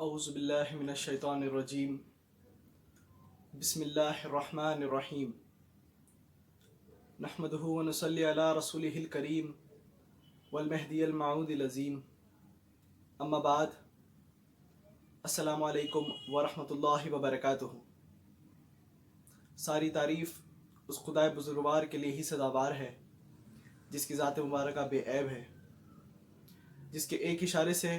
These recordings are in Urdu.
اعوذ باللہ من الشیطان الرجیم بسم اللہ الرحمن الرحیم نحمدہ ونصلی علی رسولہ الکریم والمہدی الموعود العظیم اما بعد السلام علیکم ورحمۃ اللہ وبرکاتہ۔ ساری تعریف اس خدائے بزرگوار کے لیے ہی سزاوار ہے جس کی ذات مبارکہ بے عیب ہے، جس کے ایک اشارے سے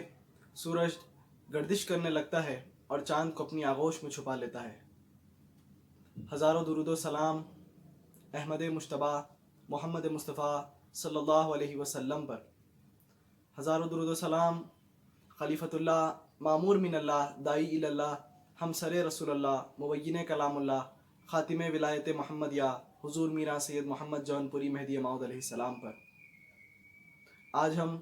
سورج گردش کرنے لگتا ہے اور چاند کو اپنی آغوش میں چھپا لیتا ہے۔ ہزاروں درود و سلام احمد مجتبی محمد مصطفیٰ صلی اللہ علیہ وسلم پر، ہزاروں درود و سلام خلیفۃ اللہ معمور من اللہ داعی اللہ ہمسر رسول اللہ مبین کلام اللہ خاتم ولایت محمدیہ حضور میرا سید محمد جون پوری مہدی موعود علیہ السلام پر۔ آج ہم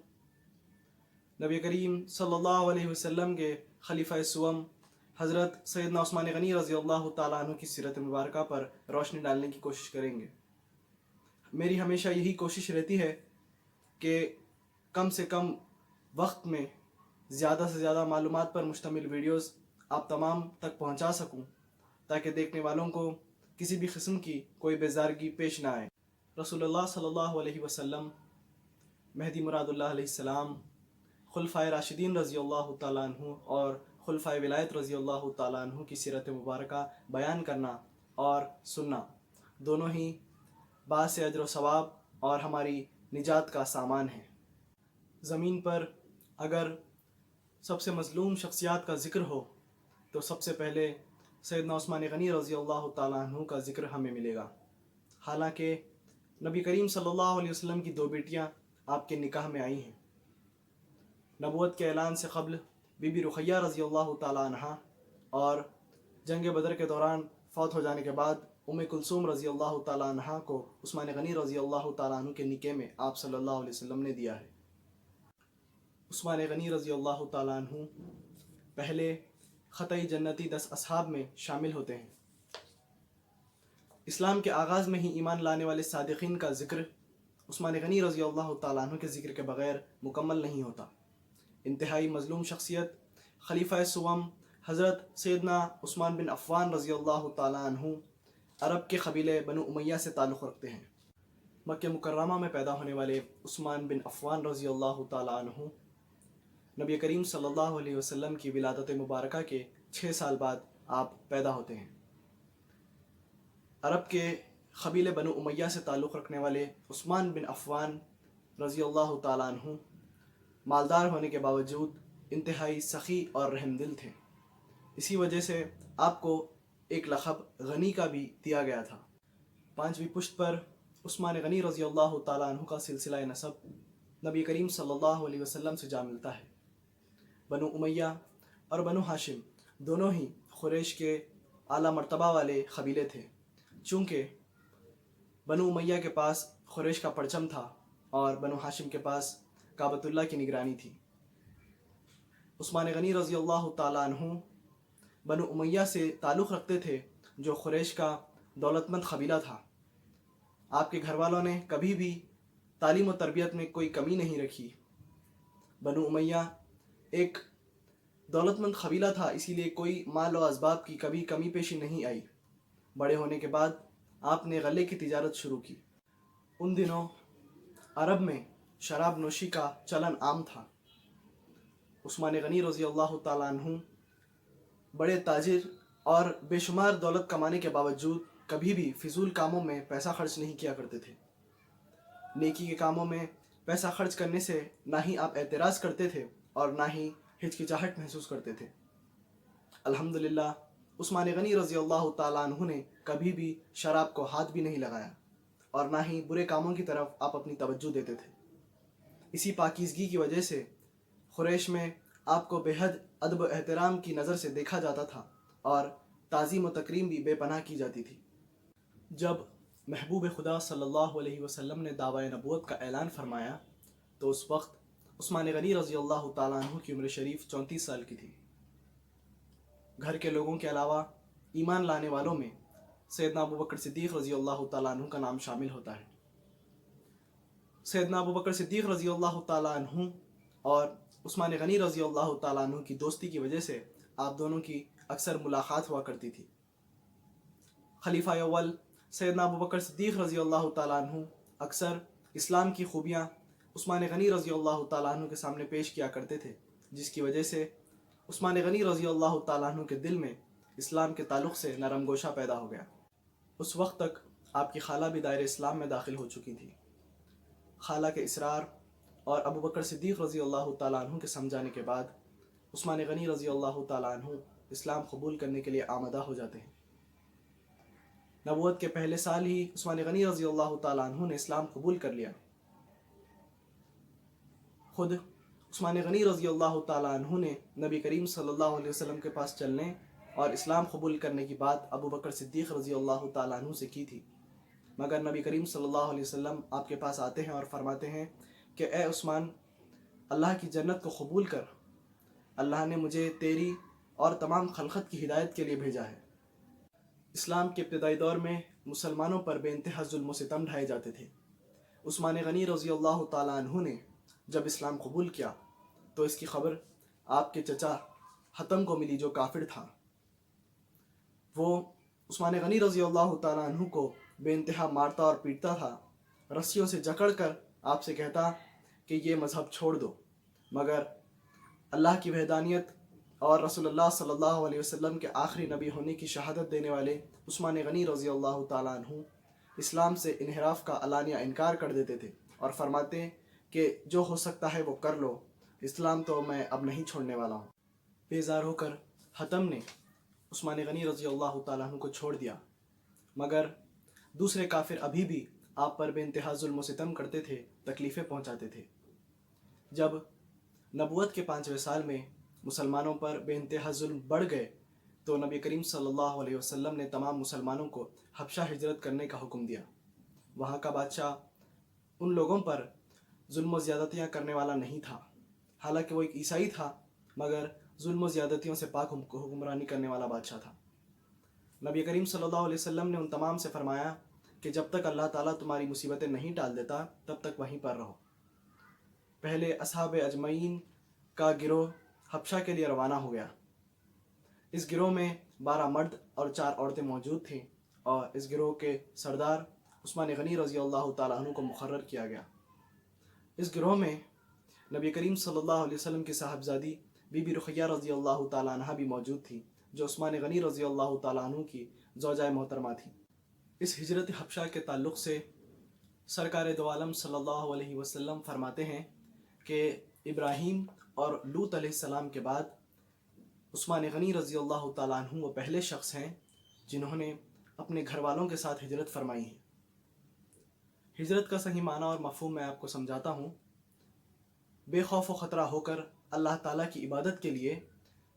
نبی کریم صلی اللہ علیہ وسلم کے خلیفہ سوم حضرت سیدنا عثمان غنی رضی اللہ تعالیٰ عنہ کی سیرت مبارکہ پر روشنی ڈالنے کی کوشش کریں گے۔ میری ہمیشہ یہی کوشش رہتی ہے کہ کم سے کم وقت میں زیادہ سے زیادہ معلومات پر مشتمل ویڈیوز آپ تمام تک پہنچا سکوں تاکہ دیکھنے والوں کو کسی بھی قسم کی کوئی بیزارگی پیش نہ آئے۔ رسول اللہ صلی اللہ علیہ وسلم، مہدی مراد اللہ علیہ السلام، خلفائے راشدین رضی اللہ تعالیٰ عنہ اور خلفائے ولایت رضی اللہ تعالیٰ عنہ کی سیرت مبارکہ بیان کرنا اور سننا دونوں ہی باعث اجر و ثواب اور ہماری نجات کا سامان ہے۔ زمین پر اگر سب سے مظلوم شخصیات کا ذکر ہو تو سب سے پہلے سیدنا عثمان غنی رضی اللہ تعالیٰ عنہ کا ذکر ہمیں ملے گا۔ حالانکہ نبی کریم صلی اللہ علیہ وسلم کی دو بیٹیاں آپ کے نکاح میں آئی ہیں۔ نبوت کے اعلان سے قبل بی بی رقیہ رضی اللہ تعالیٰ عنہ اور جنگ بدر کے دوران فوت ہو جانے کے بعد ام کلثوم رضی اللہ تعالیٰ عنہ کو عثمان غنی رضی اللہ تعالیٰ عنہ کے نکاح میں آپ صلی اللہ علیہ وسلم نے دیا ہے۔ عثمان غنی رضی اللہ تعالیٰ عنہ پہلے خطئی جنتی 10 اصحاب میں شامل ہوتے ہیں۔ اسلام کے آغاز میں ہی ایمان لانے والے صادقین کا ذکر عثمان غنی رضی اللہ تعالیٰ عنہ کے ذکر کے بغیر مکمل نہیں ہوتا۔ انتہائی مظلوم شخصیت خلیفہ سوم حضرت سیدنا عثمان بن عفان رضی اللہ تعالیٰ عنہ عرب کے قبیلے بنو امیہ سے تعلق رکھتے ہیں۔ مکہ مکرمہ میں پیدا ہونے والے عثمان بن عفان رضی اللہ تعالیٰ عنہ نبی کریم صلی اللہ علیہ وسلم کی ولادت مبارکہ کے 6 سال بعد آپ پیدا ہوتے ہیں۔ عرب کے قبیلے بنو امیہ سے تعلق رکھنے والے عثمان بن عفان رضی اللہ تعالیٰ عنہ مالدار ہونے کے باوجود انتہائی سخی اور رحم دل تھے۔ اسی وجہ سے آپ کو ایک لقب غنی کا بھی دیا گیا تھا۔ 5ویں پشت پر عثمان غنی رضی اللہ تعالیٰ عنہ کا سلسلہ نسب نبی کریم صلی اللہ علیہ وسلم سے جا ملتا ہے۔ بنو امیہ اور بنو ہاشم دونوں ہی قریش کے اعلیٰ مرتبہ والے قبیلے تھے، چونکہ بنو امیہ کے پاس قریش کا پرچم تھا اور بنو ہاشم کے پاس کعبۃ اللہ کی نگرانی تھی۔ عثمان غنی رضی اللہ تعالیٰ عنہ بنو امیہ سے تعلق رکھتے تھے جو قریش کا دولت مند قبیلہ تھا۔ آپ کے گھر والوں نے کبھی بھی تعلیم و تربیت میں کوئی کمی نہیں رکھی۔ بنو امیہ ایک دولت مند قبیلہ تھا، اسی لیے کوئی مال و اسباب کی کبھی کمی پیشی نہیں آئی۔ بڑے ہونے کے بعد آپ نے غلے کی تجارت شروع کی۔ ان دنوں عرب میں شراب نوشی کا چلن عام تھا۔ عثمان غنی رضی اللہ تعالیٰ عنہ بڑے تاجر اور بے شمار دولت کمانے کے باوجود کبھی بھی فضول کاموں میں پیسہ خرچ نہیں کیا کرتے تھے۔ نیکی کے کاموں میں پیسہ خرچ کرنے سے نہ ہی آپ اعتراض کرتے تھے اور نہ ہی ہچکچاہٹ محسوس کرتے تھے۔ الحمدللہ عثمان غنی رضی اللہ تعالیٰ عنہ نے کبھی بھی شراب کو ہاتھ بھی نہیں لگایا اور نہ ہی برے کاموں کی طرف آپ اپنی توجہ دیتے تھے۔ اسی پاکیزگی کی وجہ سے قریش میں آپ کو بے حد ادب و احترام کی نظر سے دیکھا جاتا تھا اور تعظیم و تکریم بھی بے پناہ کی جاتی تھی۔ جب محبوب خدا صلی اللہ علیہ وسلم نے دعوی نبوت کا اعلان فرمایا تو اس وقت عثمان غنی رضی اللہ تعالیٰ عنہ کی عمر شریف 34 سال کی تھی۔ گھر کے لوگوں کے علاوہ ایمان لانے والوں میں سیدنا ابوبکر صدیق رضی اللہ تعالیٰ عنہ کا نام شامل ہوتا ہے۔ سیدنا ابوبکر صدیق رضی اللہ تعالیٰ عنہ اور عثمان غنی رضی اللہ تعالیٰ عنہ کی دوستی کی وجہ سے آپ دونوں کی اکثر ملاقات ہوا کرتی تھی۔ خلیفہ اول سیدنا ابوبکر صدیق رضی اللہ تعالیٰ عنہ اکثر اسلام کی خوبیاں عثمان غنی رضی اللہ تعالیٰ عنہ کے سامنے پیش کیا کرتے تھے، جس کی وجہ سے عثمان غنی رضی اللہ تعالیٰ عنہ کے دل میں اسلام کے تعلق سے نرم گوشہ پیدا ہو گیا۔ اس وقت تک آپ کی خالہ بھی دائرہ اسلام میں داخل ہو چکی تھی۔ خالہ کے اصرار اور ابوبکر صدیق رضی اللہ تعالیٰ عنہ کے سمجھانے کے بعد عثمان غنی رضی اللہ تعالیٰ عنہ اسلام قبول کرنے کے لیے آمادہ ہو جاتے ہیں۔ نبوت کے پہلے سال ہی عثمان غنی رضی اللہ تعالیٰ عنہ نے اسلام قبول کر لیا۔ خود عثمان غنی رضی اللہ تعالیٰ عنہ نے نبی کریم صلی اللہ علیہ وسلم کے پاس چلنے اور اسلام قبول کرنے کی بات ابوبکر صدیق رضی اللہ تعالیٰ عنہ سے کی تھی، مگر نبی کریم صلی اللہ علیہ وسلم آپ کے پاس آتے ہیں اور فرماتے ہیں کہ اے عثمان، اللہ کی جنت کو قبول کر، اللہ نے مجھے تیری اور تمام خلقت کی ہدایت کے لیے بھیجا ہے۔ اسلام کے ابتدائی دور میں مسلمانوں پر بے انتہا ظلم و ستم ڈھائے جاتے تھے۔ عثمان غنی رضی اللہ تعالیٰ عنہ نے جب اسلام قبول کیا تو اس کی خبر آپ کے چچا حتم کو ملی، جو کافر تھا۔ وہ عثمان غنی رضی اللہ تعالیٰ عنہ کو بے انتہا مارتا اور پیٹتا تھا، رسیوں سے جکڑ کر آپ سے کہتا کہ یہ مذہب چھوڑ دو، مگر اللہ کی وحدانیت اور رسول اللہ صلی اللہ علیہ وسلم کے آخری نبی ہونے کی شہادت دینے والے عثمان غنی رضی اللہ تعالیٰ عنہ اسلام سے انحراف کا علانیہ انکار کر دیتے تھے اور فرماتے کہ جو ہو سکتا ہے وہ کر لو، اسلام تو میں اب نہیں چھوڑنے والا ہوں۔ بیزار ہو کر حتم نے عثمان غنی رضی اللہ تعالیٰ عنہ کو چھوڑ دیا، مگر دوسرے کافر ابھی بھی آپ پر بے انتہا ظلم و ستم کرتے تھے، تکلیفیں پہنچاتے تھے۔ جب نبوت کے 5ویں سال میں مسلمانوں پر بے انتہا ظلم بڑھ گئے تو نبی کریم صلی اللہ علیہ وسلم نے تمام مسلمانوں کو حبشہ ہجرت کرنے کا حکم دیا۔ وہاں کا بادشاہ ان لوگوں پر ظلم و زیادتیاں کرنے والا نہیں تھا، حالانکہ وہ ایک عیسائی تھا، مگر ظلم و زیادتیوں سے پاک حکمرانی کرنے والا بادشاہ تھا۔ نبی کریم صلی اللہ علیہ وسلم نے ان تمام سے فرمایا کہ جب تک اللہ تعالیٰ تمہاری مصیبتیں نہیں ٹال دیتا تب تک وہیں پر رہو۔ پہلے اصحاب اجمعین کا گروہ حبشہ کے لیے روانہ ہو گیا۔ اس گروہ میں 12 مرد اور 4 عورتیں موجود تھیں، اور اس گروہ کے سردار عثمان غنی رضی اللہ تعالیٰ عنہ کو مقرر کیا گیا۔ اس گروہ میں نبی کریم صلی اللہ علیہ وسلم کی صاحبزادی بی بی رقیہ رضی اللہ تعالیٰ عنہ بھی موجود تھی، جو عثمان غنی رضی اللہ تعالیٰ عنہ کی زوجہ محترمہ تھی۔ اس ہجرت حبشہ کے تعلق سے سرکار دو عالم صلی اللہ علیہ وسلم فرماتے ہیں کہ ابراہیم اور لوط علیہ السلام کے بعد عثمان غنی رضی اللہ تعالیٰ عنہ وہ پہلے شخص ہیں جنہوں نے اپنے گھر والوں کے ساتھ ہجرت فرمائی ہے۔ ہجرت کا صحیح معنی اور مفہوم میں آپ کو سمجھاتا ہوں۔ بے خوف و خطرہ ہو کر اللہ تعالیٰ کی عبادت کے لیے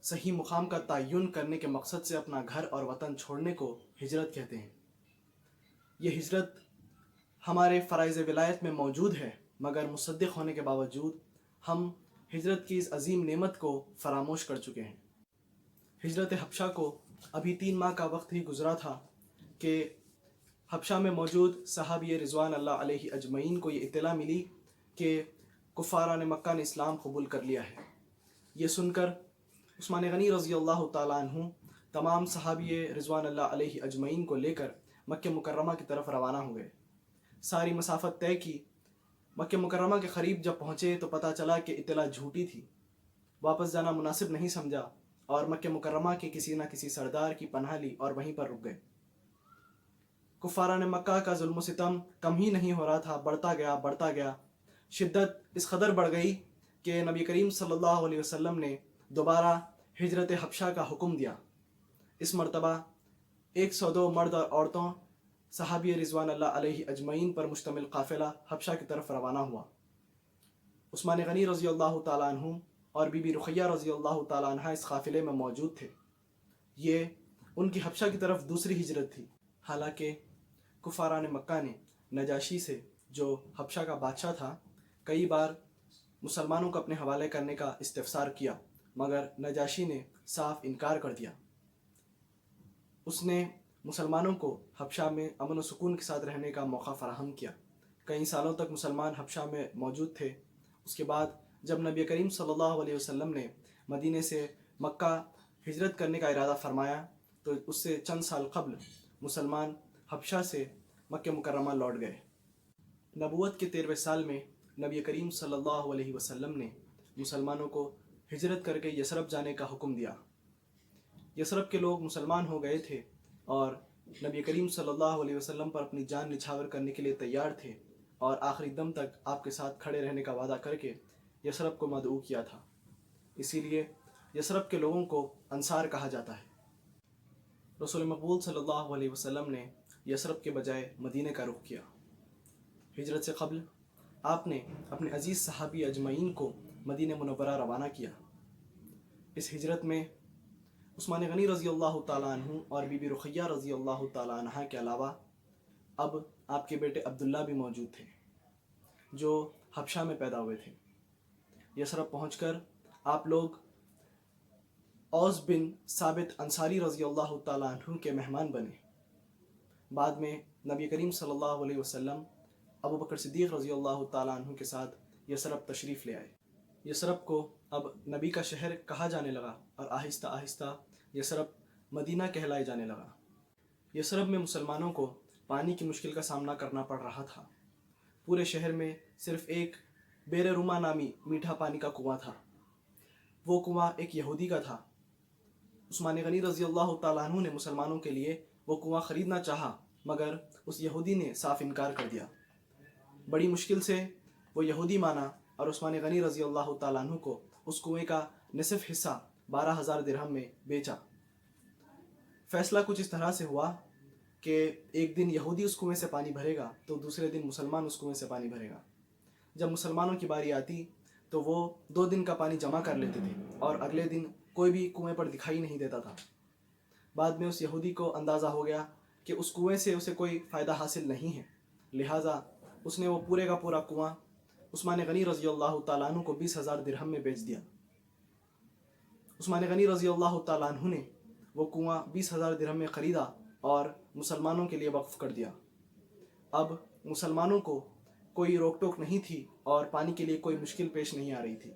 صحیح مقام کا تعین کرنے کے مقصد سے اپنا گھر اور وطن چھوڑنے کو ہجرت کہتے ہیں۔ یہ ہجرت ہمارے فرائض ولایت میں موجود ہے، مگر مصدق ہونے کے باوجود ہم ہجرت کی اس عظیم نعمت کو فراموش کر چکے ہیں۔ ہجرت حبشہ کو ابھی 3 ماہ کا وقت ہی گزرا تھا کہ حبشہ میں موجود صحابی رضوان اللہ علیہ اجمعین کو یہ اطلاع ملی کہ کفاران مکہ نے اسلام قبول کر لیا ہے۔ یہ سن کر عثمان غنی رضی اللہ تعالیٰ عنہ تمام صحابی رضوان اللہ علیہ اجمعین کو لے کر مکہ مکرمہ کی طرف روانہ ہوئے۔ ساری مسافت طے کی، مکہ مکرمہ کے قریب جب پہنچے تو پتہ چلا کہ اطلاع جھوٹی تھی۔ واپس جانا مناسب نہیں سمجھا اور مکہ مکرمہ کے کسی نہ کسی سردار کی پناہ لی اور وہیں پر رک گئے۔ کفاران مکہ کا ظلم و ستم کم ہی نہیں ہو رہا تھا، بڑھتا گیا۔ شدت اس قدر بڑھ گئی کہ نبی کریم صلی اللہ علیہ وسلم نے دوبارہ ہجرت حبشہ کا حکم دیا۔ اس مرتبہ 102 مرد اور عورتوں صحابی رضوان اللہ علیہ اجمعین پر مشتمل قافلہ حبشہ کی طرف روانہ ہوا۔ عثمان غنی رضی اللہ تعالیٰ عنہ اور بی بی رقیہ رضی اللہ تعالیٰ عنہ اس قافلے میں موجود تھے۔ یہ ان کی حبشہ کی طرف دوسری ہجرت تھی۔ حالانکہ کفاران مکہ نے نجاشی سے، جو حبشہ کا بادشاہ تھا، کئی بار مسلمانوں کو اپنے حوالے کرنے کا استفسار کیا، مگر نجاشی نے صاف انکار کر دیا۔ اس نے مسلمانوں کو حبشہ میں امن و سکون کے ساتھ رہنے کا موقع فراہم کیا۔ کئی سالوں تک مسلمان حبشہ میں موجود تھے۔ اس کے بعد جب نبی کریم صلی اللہ علیہ وسلم نے مدینے سے مکہ ہجرت کرنے کا ارادہ فرمایا تو اس سے چند سال قبل مسلمان حبشہ سے مکہ مکرمہ لوٹ گئے۔ نبوت کے 13ویں سال میں نبی کریم صلی اللہ علیہ وسلم نے مسلمانوں کو ہجرت کر کے یثرب جانے کا حکم دیا۔ یثرب کے لوگ مسلمان ہو گئے تھے اور نبی کریم صلی اللہ علیہ وسلم پر اپنی جان نچھاور کرنے کے لیے تیار تھے اور آخری دم تک آپ کے ساتھ کھڑے رہنے کا وعدہ کر کے یثرب کو مدعو کیا تھا۔ اسی لیے یثرب کے لوگوں کو انصار کہا جاتا ہے۔ رسول مقبول صلی اللہ علیہ وسلم نے یثرب کے بجائے مدینہ کا رخ کیا۔ ہجرت سے قبل آپ نے اپنے عزیز صحابی اجمعین کو مدینہ منورہ روانہ کیا۔ اس ہجرت میں عثمان غنی رضی اللہ تعالیٰ عنہ اور بی بی رقیہ رضی اللہ تعالیٰ عنہ کے علاوہ اب آپ کے بیٹے عبداللہ بھی موجود تھے جو حبشہ میں پیدا ہوئے تھے۔ یثرب پہنچ کر آپ لوگ اوس بن ثابت انصاری رضی اللہ تعالیٰ عنہ کے مہمان بنے۔ بعد میں نبی کریم صلی اللہ علیہ وسلم ابو بکر صدیق رضی اللہ تعالیٰ عنہ کے ساتھ یثرب تشریف لے آئے۔ یثرب کو اب نبی کا شہر کہا جانے لگا اور آہستہ آہستہ یثرب مدینہ کہلائے جانے لگا۔ یثرب میں مسلمانوں کو پانی کی مشکل کا سامنا کرنا پڑ رہا تھا۔ پورے شہر میں صرف ایک بیر روما نامی میٹھا پانی کا کنواں تھا۔ وہ کنواں ایک یہودی کا تھا۔ عثمان غنی رضی اللہ تعالیٰ عنہ نے مسلمانوں کے لیے وہ کنواں خریدنا چاہا مگر اس یہودی نے صاف انکار کر دیا۔ بڑی مشکل سے وہ یہودی مانا اور عثمان غنی رضی اللہ تعالیٰ عنہ کو اس کنویں کا نصف حصہ 12,000 درہم میں بیچا۔ فیصلہ کچھ اس طرح سے ہوا کہ ایک دن یہودی اس کنویں سے پانی بھرے گا تو دوسرے دن مسلمان اس کنویں سے پانی بھرے گا۔ جب مسلمانوں کی باری آتی تو وہ 2 دن کا پانی جمع کر لیتے تھے اور اگلے دن کوئی بھی کنویں پر دکھائی نہیں دیتا تھا۔ بعد میں اس یہودی کو اندازہ ہو گیا کہ اس کنویں سے اسے کوئی فائدہ حاصل نہیں ہے، لہٰذا اس نے وہ پورے کا پورا کنواں عثمان غنی رضی اللہ تعالیٰ عنہ کو 20,000 درہم میں بیچ دیا۔ عثمان غنی رضی اللہ تعالیٰ عنہ نے وہ کنواں 20,000 درہم میں خریدا اور مسلمانوں کے لیے وقف کر دیا۔ اب مسلمانوں کو کوئی روک ٹوک نہیں تھی اور پانی کے لیے کوئی مشکل پیش نہیں آ رہی تھی۔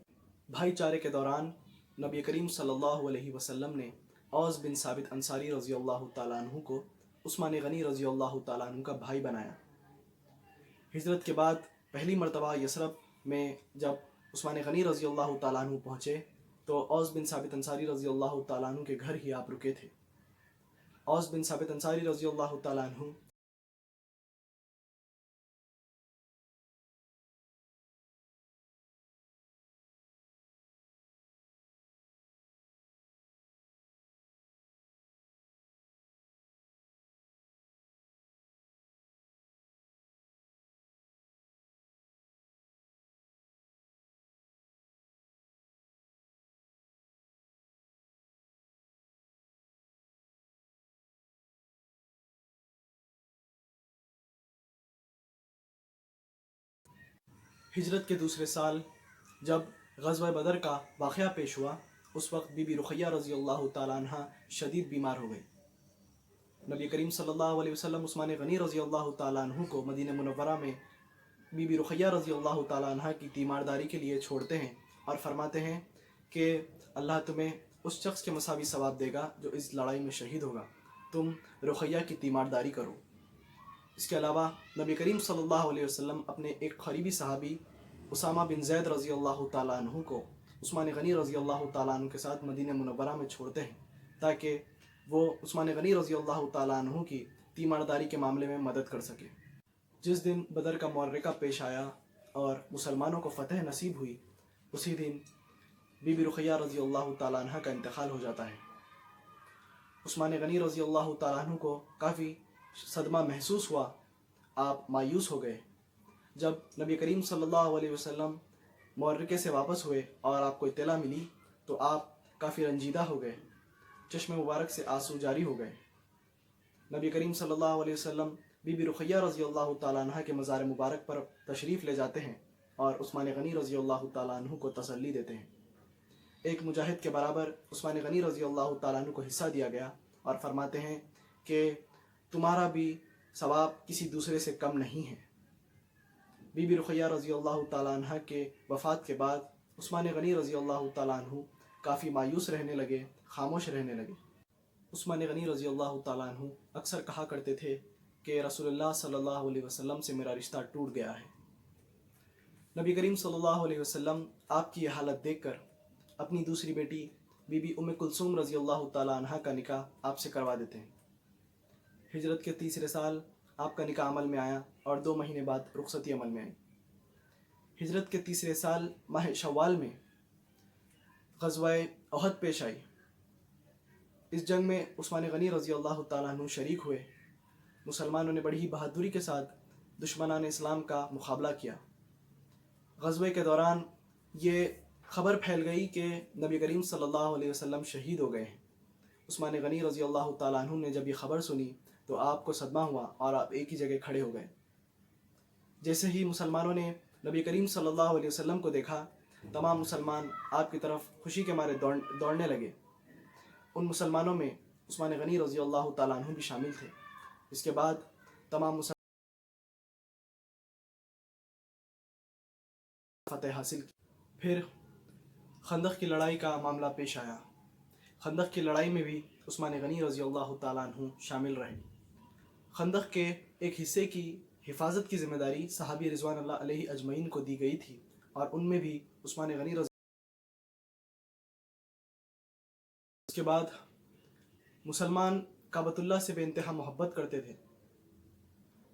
بھائی چارے کے دوران نبی کریم صلی اللہ علیہ وسلم نے اوس بن ثابت انصاری رضی اللہ تعالیٰ عنہ کو عثمان غنی رضی اللہ تعالیٰ عنہ کا بھائی بنایا۔ ہجرت کے بعد پہلی مرتبہ یثرب میں جب عثمان غنی رضی اللہ تعالیٰ عنہ پہنچے تو اوس بن ثابت انصاری رضی اللہ تعالیٰ عنہ کے گھر ہی آپ رکے تھے۔ اوس بن ثابت انصاری رضی اللہ تعالیٰ عنہ ہجرت کے دوسرے سال جب غزوہ بدر کا واقعہ پیش ہوا اس وقت بی بی رقیہ رضی اللہ تعالیٰ عنہ شدید بیمار ہو گئی۔ نبی کریم صلی اللہ علیہ وسلم عثمان غنی رضی اللہ تعالیٰ عنہ کو مدینہ منورہ میں بی بی رقیہ رضی اللہ تعالیٰ عنہ کی تیمارداری کے لیے چھوڑتے ہیں اور فرماتے ہیں کہ اللہ تمہیں اس شخص کے مساوی ثواب دے گا جو اس لڑائی میں شہید ہوگا، تم رقیہ کی تیمارداری کرو۔ اس کے علاوہ نبی کریم صلی اللہ علیہ وسلم اپنے ایک قریبی صحابی اسامہ بن زید رضی اللہ تعالیٰ عنہ کو عثمان غنی رضی اللہ تعالیٰ عنہ کے ساتھ مدینہ منورہ میں چھوڑتے ہیں تاکہ وہ عثمان غنی رضی اللہ تعالیٰ عنہ کی تیمارداری کے معاملے میں مدد کر سکے۔ جس دن بدر کا معرکہ پیش آیا اور مسلمانوں کو فتح نصیب ہوئی اسی دن بی بی رقیہ رضی اللہ تعالیٰ عنہ کا انتقال ہو جاتا ہے۔ عثمان غنی رضی اللہ تعالیٰ عنہ کو کافی صدمہ محسوس ہوا، آپ مایوس ہو گئے۔ جب نبی کریم صلی اللہ علیہ وسلم معرکے سے واپس ہوئے اور آپ کو اطلاع ملی تو آپ کافی رنجیدہ ہو گئے، چشم مبارک سے آنسو جاری ہو گئے۔ نبی کریم صلی اللہ علیہ وسلم بی بی رقیہ رضی اللہ تعالیٰ عنہ کے مزار مبارک پر تشریف لے جاتے ہیں اور عثمان غنی رضی اللہ تعالیٰ عنہ کو تسلی دیتے ہیں۔ ایک مجاہد کے برابر عثمان غنی رضی اللہ تعالیٰ عنہ کو حصہ دیا گیا اور فرماتے ہیں کہ تمہارا بھی ثواب کسی دوسرے سے کم نہیں ہے۔ بی بی رقیہ رضی اللہ تعالیٰ عنہ کے وفات کے بعد عثمان غنی رضی اللہ تعالیٰ عنہ کافی مایوس رہنے لگے، خاموش رہنے لگے۔ عثمان غنی رضی اللہ تعالیٰ عنہ اکثر کہا کرتے تھے کہ رسول اللہ صلی اللہ علیہ وسلم سے میرا رشتہ ٹوٹ گیا ہے۔ نبی کریم صلی اللہ علیہ وسلم آپ کی یہ حالت دیکھ کر اپنی دوسری بیٹی بی بی ام کلثوم رضی اللہ تعالیٰ عنہ کا نکاح آپ سے کروا دیتے ہیں۔ ہجرت کے تیسرے سال آپ کا نکاح عمل میں آیا اور 2 مہینے بعد رخصتی عمل میں آئی۔ ہجرت کے تیسرے سال ماہ شوال میں غزوہ احد پیش آئی۔ اس جنگ میں عثمان غنی رضی اللہ تعالیٰ عنہ شریک ہوئے۔ مسلمانوں نے بڑی بہادری کے ساتھ دشمنان اسلام کا مقابلہ کیا۔ غزوے کے دوران یہ خبر پھیل گئی کہ نبی کریم صلی اللہ علیہ وسلم شہید ہو گئے ہیں۔ عثمان غنی رضی اللہ تعالیٰ عنہ نے جب یہ خبر سنی تو آپ کو صدمہ ہوا اور آپ ایک ہی جگہ کھڑے ہو گئے۔ جیسے ہی مسلمانوں نے نبی کریم صلی اللہ علیہ وسلم کو دیکھا، تمام مسلمان آپ کی طرف خوشی کے مارے دوڑنے لگے۔ ان مسلمانوں میں عثمان غنی رضی اللہ تعالیٰ عنہ بھی شامل تھے۔ اس کے بعد تمام مسلمان فتح حاصل کی۔ پھر خندق کی لڑائی کا معاملہ پیش آیا۔ خندق کی لڑائی میں بھی عثمان غنی رضی اللہ تعالیٰ عنہ شامل رہے۔ خندق کے ایک حصے کی حفاظت کی ذمہ داری صحابی رضوان اللہ علیہ اجمعین کو دی گئی تھی اور ان میں بھی عثمان غنی رضی۔ اس کے بعد مسلمان کعبۃ اللہ سے بے انتہا محبت کرتے تھے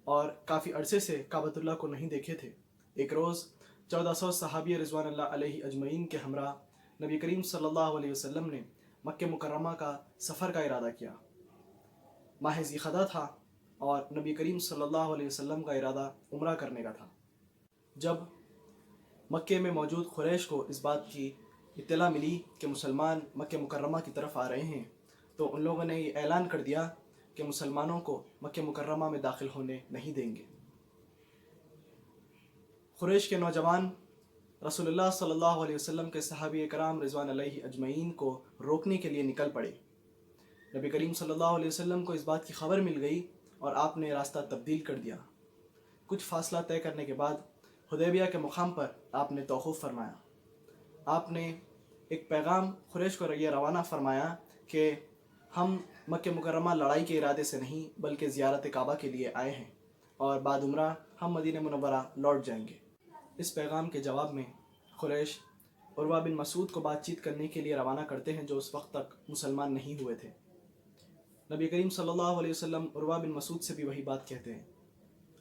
اور کافی عرصے سے کعبۃ اللہ کو نہیں دیکھے تھے۔ ایک روز 1400 صحابی رضوان اللہ علیہ اجمعین کے ہمراہ نبی کریم صلی اللہ علیہ وسلم نے مکہ مکرمہ کا سفر کا ارادہ کیا۔ ماہ ذی قعدہ تھا اور نبی کریم صلی اللہ علیہ وسلم کا ارادہ عمرہ کرنے کا تھا۔ جب مکہ میں موجود قریش کو اس بات کی اطلاع ملی کہ مسلمان مکہ مکرمہ کی طرف آ رہے ہیں تو ان لوگوں نے یہ اعلان کر دیا کہ مسلمانوں کو مکہ مکرمہ میں داخل ہونے نہیں دیں گے۔ قریش کے نوجوان رسول اللہ صلی اللہ علیہ وسلم کے صحابہ کرام رضوان علیہ اجمعین کو روکنے کے لیے نکل پڑے۔ نبی کریم صلی اللہ علیہ وسلم کو اس بات کی خبر مل گئی اور آپ نے راستہ تبدیل کر دیا۔ کچھ فاصلہ طے کرنے کے بعد حدیبیہ کے مقام پر آپ نے توقف فرمایا۔ آپ نے ایک پیغام قریش کو یہ روانہ فرمایا کہ ہم مکہ مکرمہ لڑائی کے ارادے سے نہیں بلکہ زیارت کعبہ کے لیے آئے ہیں اور بعد عمرہ ہم مدینہ منورہ لوٹ جائیں گے۔ اس پیغام کے جواب میں قریش عروہ بن مسعود کو بات چیت کرنے کے لیے روانہ کرتے ہیں جو اس وقت تک مسلمان نہیں ہوئے تھے۔ نبی کریم صلی اللہ علیہ وسلم عروہ بن مسعود سے بھی وہی بات کہتے ہیں۔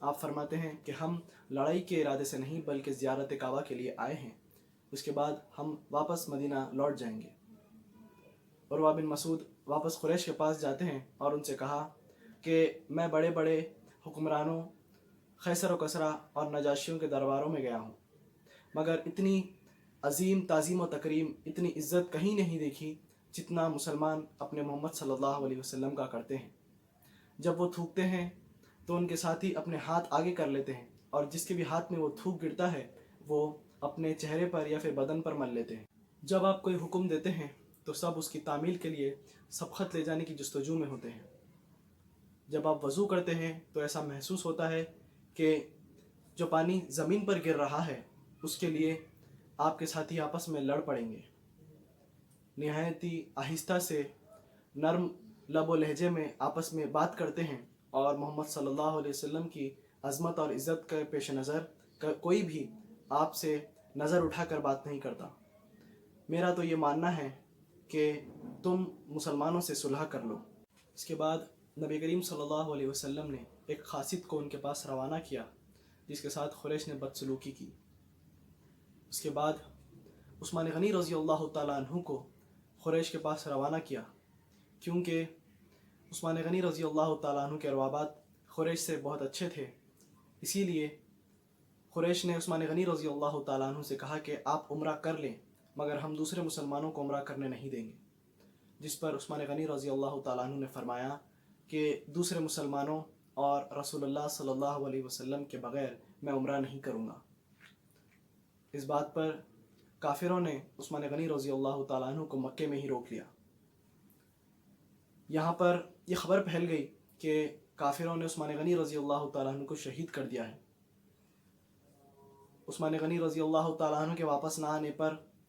آپ فرماتے ہیں کہ ہم لڑائی کے ارادے سے نہیں بلکہ زیارت کعبہ کے لیے آئے ہیں، اس کے بعد ہم واپس مدینہ لوٹ جائیں گے۔ عروہ بن مسعود واپس قریش کے پاس جاتے ہیں اور ان سے کہا کہ میں بڑے بڑے حکمرانوں قیصر و کسریٰ اور نجاشیوں کے درباروں میں گیا ہوں مگر اتنی عظیم تعظیم و تکریم، اتنی عزت کہیں نہیں دیکھی جتنا مسلمان اپنے محمد صلی اللہ علیہ وسلم کا کرتے ہیں۔ جب وہ تھوکتے ہیں تو ان کے ساتھی اپنے ہاتھ آگے کر لیتے ہیں اور جس کے بھی ہاتھ میں وہ تھوک گرتا ہے وہ اپنے چہرے پر یا پھر بدن پر مل لیتے ہیں۔ جب آپ کوئی حکم دیتے ہیں تو سب اس کی تعمیل کے لیے سبقت لے جانے کی جستجو میں ہوتے ہیں۔ جب آپ وضو کرتے ہیں تو ایسا محسوس ہوتا ہے کہ جو پانی زمین پر گر رہا ہے اس کے لیے آپ کے ساتھی آپس میں لڑ پڑیں گے۔ نہایت ہی آہستہ سے نرم لب و لہجے میں آپس میں بات کرتے ہیں اور محمد صلی اللہ علیہ وسلم کی عظمت اور عزت کے پیش نظر کوئی بھی آپ سے نظر اٹھا کر بات نہیں کرتا۔ میرا تو یہ ماننا ہے کہ تم مسلمانوں سے صلح کر لو۔ اس کے بعد نبی کریم صلی اللہ علیہ وسلم نے ایک قاصد کو ان کے پاس روانہ کیا جس کے ساتھ قریش نے بدسلوکی کی۔ اس کے بعد عثمان غنی رضی اللہ تعالیٰ عنہ کو قریش کے پاس روانہ کیا کیونکہ عثمان غنی رضی اللہ تعالیٰ عنہ کے روابط قریش سے بہت اچھے تھے۔ اسی لیے قریش نے عثمان غنی رضی اللہ تعالیٰ عنہ سے کہا کہ آپ عمرہ کر لیں مگر ہم دوسرے مسلمانوں کو عمرہ کرنے نہیں دیں گے، جس پر عثمان غنی رضی اللہ تعالیٰ عنہ نے فرمایا کہ دوسرے مسلمانوں اور رسول اللہ صلی اللہ علیہ وسلم کے بغیر میں عمرہ نہیں کروں گا۔ اس بات پر کافروں نے عثمان غنی رضی اللہ تعالیٰ عنہ کو مکے میں ہی روک لیا۔ یہاں پر یہ خبر پھیل گئی کہ کافروں نے عثمان غنی رضی اللہ تعالیٰ عنہ کو شہید کر دیا ہے۔ عثمان غنی رضی اللہ تعالیٰ عنہ کے واپس نہ آنے پر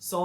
100